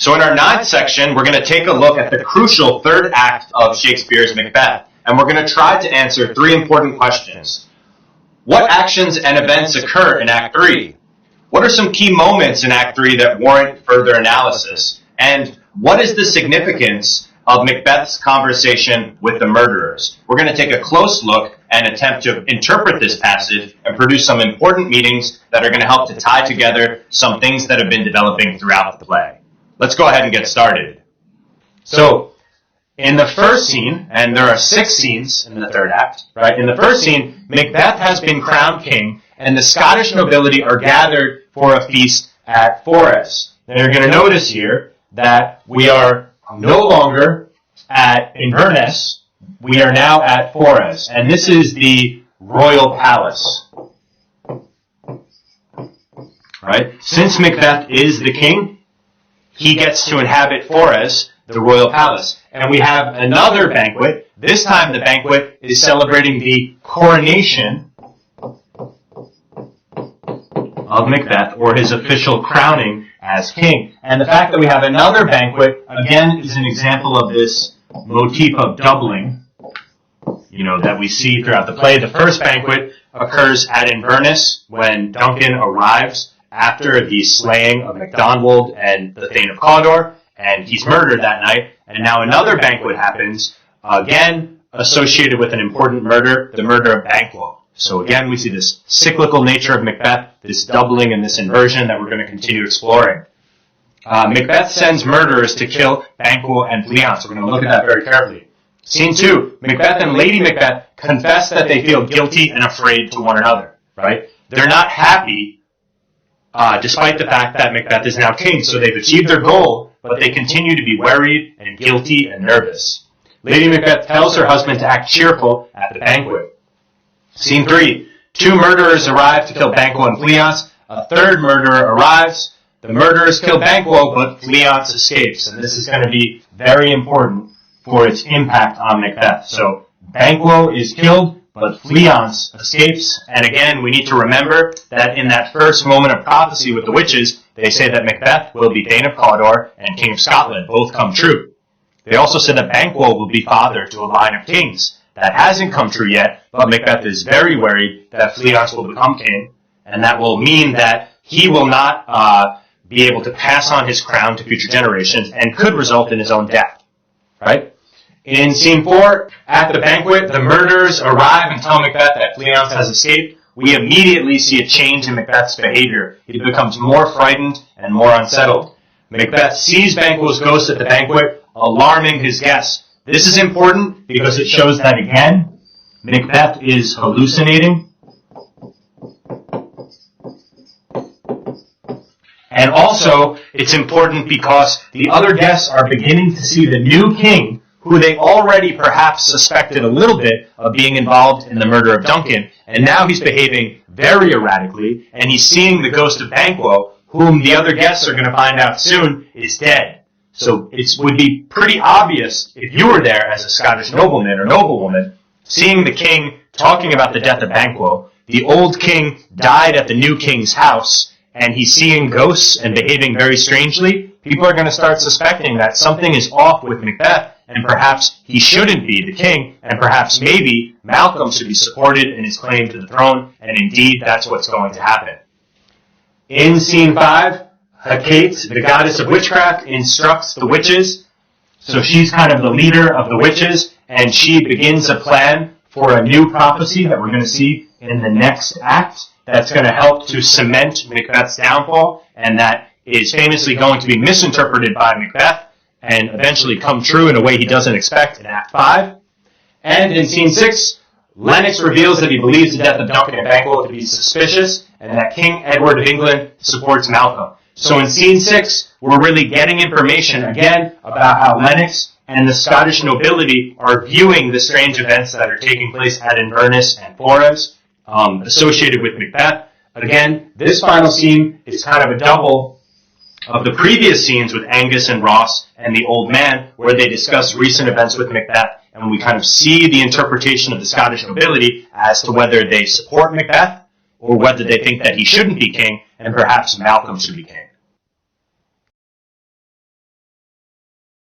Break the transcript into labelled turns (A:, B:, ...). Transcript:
A: So in our ninth section, we're going to take a look at the crucial third act of Shakespeare's Macbeth, and we're going to try to answer three important questions. What actions and events occur in Act 3? What are some key moments in Act 3 that warrant further analysis? And what is the significance of Macbeth's conversation with the murderers? We're going to take a close look and attempt to interpret this passage and produce some important meanings that are going to help to tie together some things that have been developing throughout the play. Let's go ahead and get started. So, in the first scene, and there are 6 scenes in the third act, right? In the first scene, Macbeth has been crowned king, and the Scottish nobility are gathered for a feast at Forres. Now you're going to notice here that we are no longer at Inverness, we are now at Forres, and this is the royal palace. Right? Since Macbeth is the king, he gets to inhabit Forres, the royal palace. And we have another banquet. This time the banquet is celebrating the coronation of Macbeth, or his official crowning as king. And the fact that we have another banquet, again, is an example of this motif of doubling, that we see throughout the play. The first banquet occurs at Inverness when Duncan arrives after the slaying of MacDonald and the Thane of Cawdor, and he's murdered that night. And now another banquet happens, again associated with an important murder, the murder of Banquo. So again, we see this cyclical nature of Macbeth, this doubling and this inversion that we're going to continue exploring. Macbeth sends murderers to kill Banquo and Fleance. We're going to look at that very carefully. Scene 2, Macbeth and Lady Macbeth confess that they feel guilty and afraid to one another, right? They're not happy, despite the fact that Macbeth is now king, so they've achieved their goal, but they continue to be worried and guilty and nervous. Lady Macbeth tells her husband to act cheerful at the banquet. Scene 3, 2 murderers arrive to kill Banquo and Fleance. A third murderer arrives. The murderers kill Banquo, but Fleance escapes. And this is going to be very important for its impact on Macbeth. So Banquo is killed, but Fleance escapes. And again, we need to remember that in that first moment of prophecy with the witches, they say that Macbeth will be Thane of Cawdor and King of Scotland. Both come true. They also said that Banquo will be father to a line of kings. That hasn't come true yet, but Macbeth is very worried that Fleance will become king, and that will mean that he will not be able to pass on his crown to future generations and could result in his own death. Right? In scene 4, at the banquet, the murderers arrive and tell Macbeth that Fleance has escaped. We immediately see a change in Macbeth's behavior. He becomes more frightened and more unsettled. Macbeth sees Banquo's ghost at the banquet, alarming his guests. This is important because it shows that, again, Macbeth is hallucinating. And also, it's important because the other guests are beginning to see the new king, who they already perhaps suspected a little bit of being involved in the murder of Duncan, and now he's behaving very erratically, and he's seeing the ghost of Banquo, whom the other guests are going to find out soon is dead. So it would be pretty obvious if you were there as a Scottish nobleman or noblewoman, seeing the king talking about the death of Banquo. The old king died at the new king's house, and he's seeing ghosts and behaving very strangely. People are going to start suspecting that something is off with Macbeth, and perhaps he shouldn't be the king, and perhaps maybe Malcolm should be supported in his claim to the throne, and indeed that's what's going to happen. In scene 5, Hecate, the goddess of witchcraft, instructs the witches. So she's kind of the leader of the witches, and she begins a plan for a new prophecy that we're going to see in the next act that's going to help to cement Macbeth's downfall, and that is famously going to be misinterpreted by Macbeth and eventually come true in a way he doesn't expect in Act 5. And in Scene 6, Lennox reveals that he believes the death of Duncan and Banquo to be suspicious, and that King Edward of England supports Malcolm. So in Scene 6, we're really getting information, again, about how Lennox and the Scottish nobility are viewing the strange events that are taking place at Inverness and Forres, associated with Macbeth. Again, this final scene is kind of a double of the previous scenes with Angus and Ross and the old man, where they discuss recent events with Macbeth, and we kind of see the interpretation of the Scottish nobility as to whether they support Macbeth or whether they think that he shouldn't be king and perhaps Malcolm should be king.